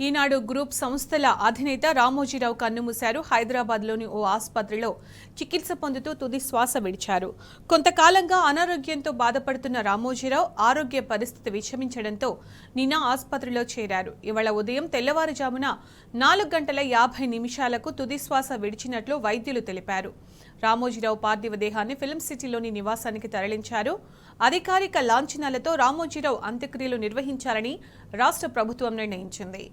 ఈనాడు group సంస్థల అధినేత రామోజీరావు కన్నుమూశారు. హైదరాబాద్లోని ఓ ఆసుపత్రిలో చికిత్స పొందుతూ తుది శ్వాస విడిచారు. కొంతకాలంగా అనారోగ్యంతో బాధపడుతున్న రామోజీరావు ఆరోగ్య పరిస్థితి విషమించడంతో నిన్న ఆసుపత్రిలో చేరారు. ఇవాళ ఉదయం తెల్లవారుజామున 4:50 తుది శ్వాస విడిచినట్లు వైద్యులు తెలిపారు. రామోజీరావు పార్థివ దేహాన్ని ఫిల్మ్ సిటీలోని నివాసానికి తరలించారు. అధికారిక లాంఛనాలతో రామోజీరావు అంత్యక్రియలు నిర్వహించాలని రాష్ట్ర ప్రభుత్వం నిర్ణయించింది.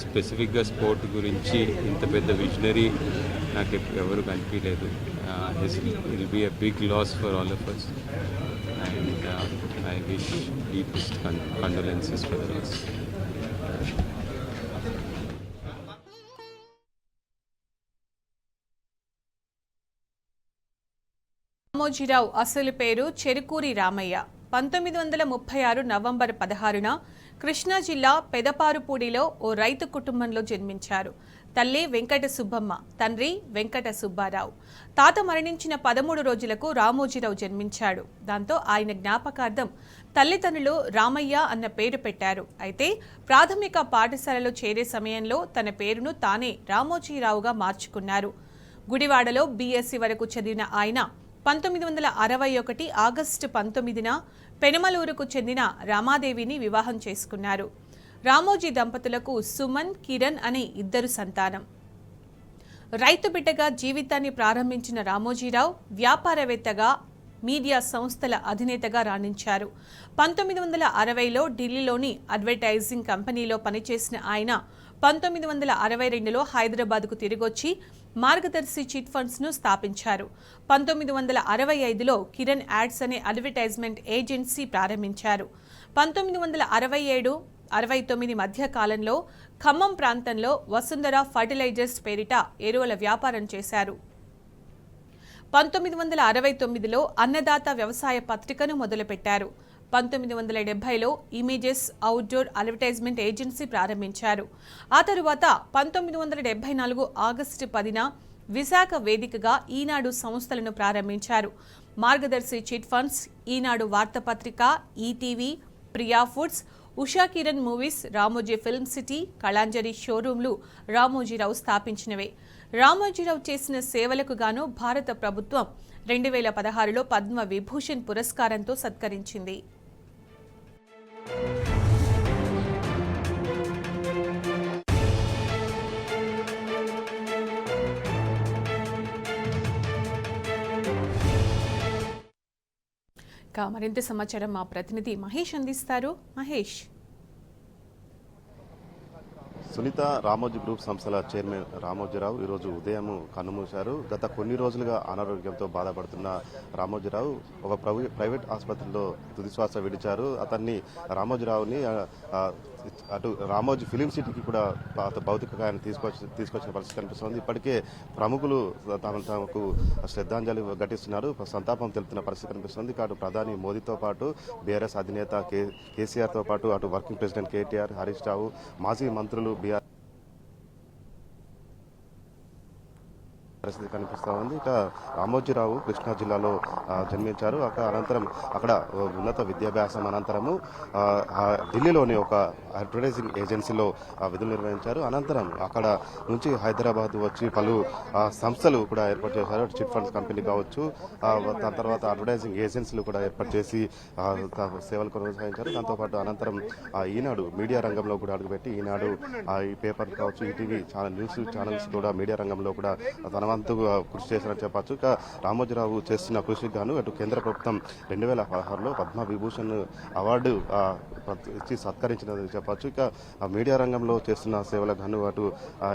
స్పెసిఫిక్గా స్పోర్ట్ గురించి ఇంత పెద్ద విజనరీ నాకు ఎవరు కనిపించలేదు. It be a big loss for all of us and I wish deepest condolences for the loss. Ramoji Rao అసలు పేరు చెరుకూరి రామయ్య. 1936 నవంబర్ 16న కృష్ణా జిల్లా పెదపారుపూడిలో ఓ రైతు కుటుంబంలో జన్మించారు. తల్లి వెంకట సుబ్బమ్మ, తండ్రి వెంకట సుబ్బారావు. తాత మరణించిన 13 రోజులకు రామోజీరావు జన్మించాడు. దాంతో ఆయన జ్ఞాపకార్థం తల్లిదండ్రులు రామయ్య అన్న పేరు పెట్టారు. అయితే ప్రాథమిక పాఠశాలలో చేరే సమయంలో తన పేరును తానే రామోజీరావుగా మార్చుకున్నారు. గుడివాడలో బీఎస్సీ వరకు చదివిన ఆయన 1961 ఆగస్టు 19న పెనమలూరుకు చెందిన రామాదేవిని వివాహం చేసుకున్నారు. రామోజీ దంపతులకు సుమన్, కిరణ్ అనే 2 సంతానం. రైతు బిడ్డగా జీవితాన్ని ప్రారంభించిన రామోజీరావు వ్యాపారవేత్తగా, మీడియా సంస్థల అధినేతగా రాణించారు. 1960లో ఢిల్లీలోని అడ్వర్టైజింగ్ కంపెనీలో పనిచేసిన ఆయన 1962లో హైదరాబాద్కు తిరిగొచ్చి మార్గదర్శి చిట్ ఫండ్స్ ను స్థాపించారు. 1965లో కిరణ్ యాడ్స్ అనే అడ్వర్టైజ్మెంట్ ఏజెన్సీ ప్రారంభించారు. 1967-69 మధ్య కాలంలో ఖమ్మం ప్రాంతంలో వసుంధర ఫర్టిలైజర్స్ పేరిట ఎరువుల వ్యాపారం చేశారు. 1969లో అన్నదాత వ్యవసాయ పత్రికను మొదలుపెట్టారు. 1970లో ఇమేజెస్ అవుట్డోర్ అడ్వర్టైజ్మెంట్ ఏజెన్సీ ప్రారంభించారు. ఆ తరువాత 1974 ఆగస్టు 10న విశాఖ వేదికగా ఈనాడు సంస్థలను ప్రారంభించారు. మార్గదర్శి చిట్ ఫండ్స్, ఈనాడు వార్తాపత్రిక, ETV, Priya foods, Usha Kiran movies, Ramoji film city, Kalanjali షోరూంలు రామోజీరావు స్థాపించినవే. రామోజీరావు చేసిన సేవలకు గాను భారత ప్రభుత్వం 2016లో పద్మ విభూషణ్ పురస్కారంతో సత్కరించింది. మరింత సమాచారం మా ప్రతినిధి మహేష్ అందిస్తారు. మహేష్. సునీత, రామోజీ గ్రూప్ సంస్థల చైర్మన్ రామోజీరావు ఈరోజు ఉదయం కన్నుమూశారు. గత కొన్ని రోజులుగా అనారోగ్యంతో బాధపడుతున్న రామోజీరావు ఒక ప్రైవేట్ ఆసుపత్రిలో తుదిశ్వాస విడిచారు. అతన్ని రామోజీరావుని అటు రామోజీ ఫిలిం సిటీకి కూడా భౌతికంగా ఆయన తీసుకొచ్చిన పరిస్థితి కనిపిస్తుంది. ఇప్పటికే ప్రముఖులు తమకు శ్రద్ధాంజలి ఘటిస్తున్నారు, సంతాపం తెలుపుతున్న పరిస్థితి కనిపిస్తుంది. అటు ప్రధాని మోదీతో పాటు బీఆర్ఎస్ అధినేత కేసీఆర్తో పాటు అటు వర్కింగ్ ప్రెసిడెంట్ కేటీఆర్, హరీష్ రావు, మాజీ మంత్రులు బీఆర్ పరిస్థితి కనిపిస్తూ ఉంది. ఇక రామోజీరావు కృష్ణా జిల్లాలో జన్మించారు. అనంతరం అక్కడ ఉన్నత విద్యాభ్యాసం అనంతరము ఢిల్లీలోని ఒక అడ్వర్టైజింగ్ ఏజెన్సీలో విధులు నిర్వహించారు. అనంతరం అక్కడ నుంచి హైదరాబాద్ వచ్చి పలు సంస్థలు కూడా ఏర్పాటు చేశారు. చిట్ ఫండ్స్ కంపెనీ కావచ్చు, దాని తర్వాత అడ్వర్టైజింగ్ ఏజెన్సీలు కూడా ఏర్పాటు చేసి సేవలు కొనసాగించారు. దాంతోపాటు అనంతరం ఈనాడు మీడియా రంగంలో కూడా అడుగుపెట్టి ఈనాడు ఈ పేపర్ కావచ్చు, ఈటీవీ న్యూస్ ఛానల్స్ కూడా మీడియా రంగంలో కూడా తన కృషి చేశారని చెప్పచ్చు. ఇక రామోజీరావు చేస్తున్న కృషికి గాను అటు కేంద్ర ప్రభుత్వం 2016లో పద్మ విభూషణ్ అవార్డు ఇచ్చి సత్కరించినదని చెప్పచ్చు. ఇక మీడియా రంగంలో చేస్తున్న సేవలకు గాను అటు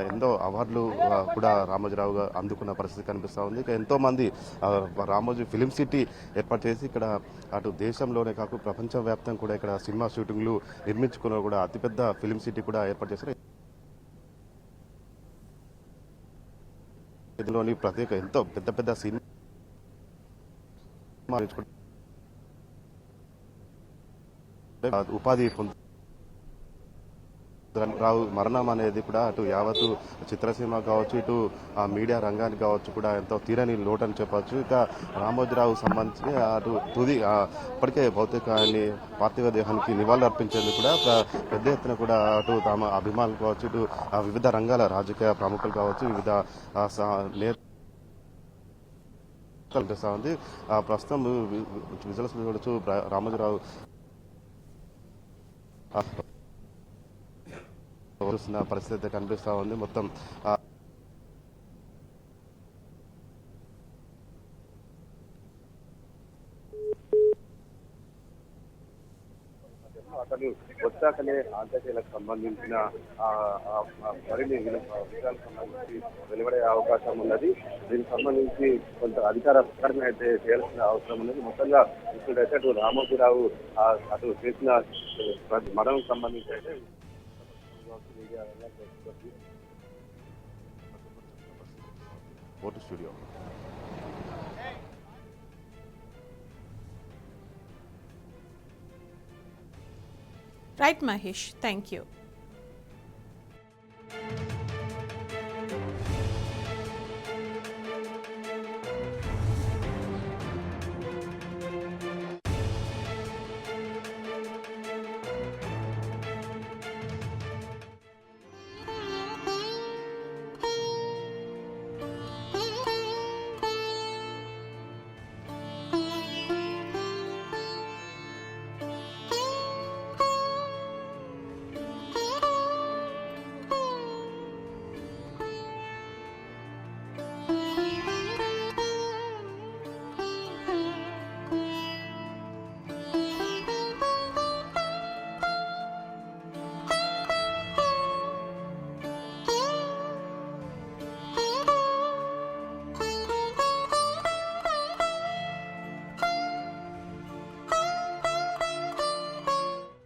ఎన్నో అవార్డులు కూడా రామోజీరావు అందుకున్న పరిస్థితి కనిపిస్తూ ఉంది. ఇక ఎంతో మంది రామోజీ ఫిలిం సిటీ ఏర్పాటు చేసి ఇక్కడ అటు దేశంలోనే కాకుండా ప్రపంచవ్యాప్తంగా కూడా ఇక్కడ సినిమా షూటింగ్లు నిర్మించుకున్న కూడా అతిపెద్ద ఫిలిం సిటీ కూడా ఏర్పాటు చేశారు. ఇందులోని ప్రత్యేక ఎంతో పెద్ద పెద్ద సినిమా ఉపాధి రావు మరణం అనేది కూడా అటు యావత్తు చిత్రసీమ కావచ్చు, ఇటు ఆ మీడియా రంగానికి కావచ్చు కూడా ఎంతో తీరని లోటు అని చెప్పొచ్చు. ఇక రామోజీరావు సంబంధించి అటు తుది ఇప్పటికే భౌతికాన్ని పార్థివ దేహానికి నివాళులు అర్పించేందుకు కూడా పెద్ద ఎత్తున కూడా అటు తమ అభిమానులు కావచ్చు, ఇటు వివిధ రంగాల రాజకీయ ప్రముఖులు కావచ్చు, వివిధ నేతలు ఉంది. ప్రస్తుతం విజువల్స్ చూడొచ్చు రామోజీరావు చూస్తున్న పరిస్థితి కనిపిస్తూ ఉంది. మొత్తం అతను వచ్చాకనే అంత్యక్రియలకు సంబంధించిన మరిన్ని విషయాలకు సంబంధించి వెలువడే అవకాశం ఉన్నది. దీనికి సంబంధించి కొంత అధికార ప్రకటన అయితే చేయాల్సిన అవసరం ఉన్నది. మొత్తంగా ఇప్పుడైతే అటు రామోజీరావు అటు చేసిన మరణం సంబంధించి అయితే studio right Mahesh, thank you.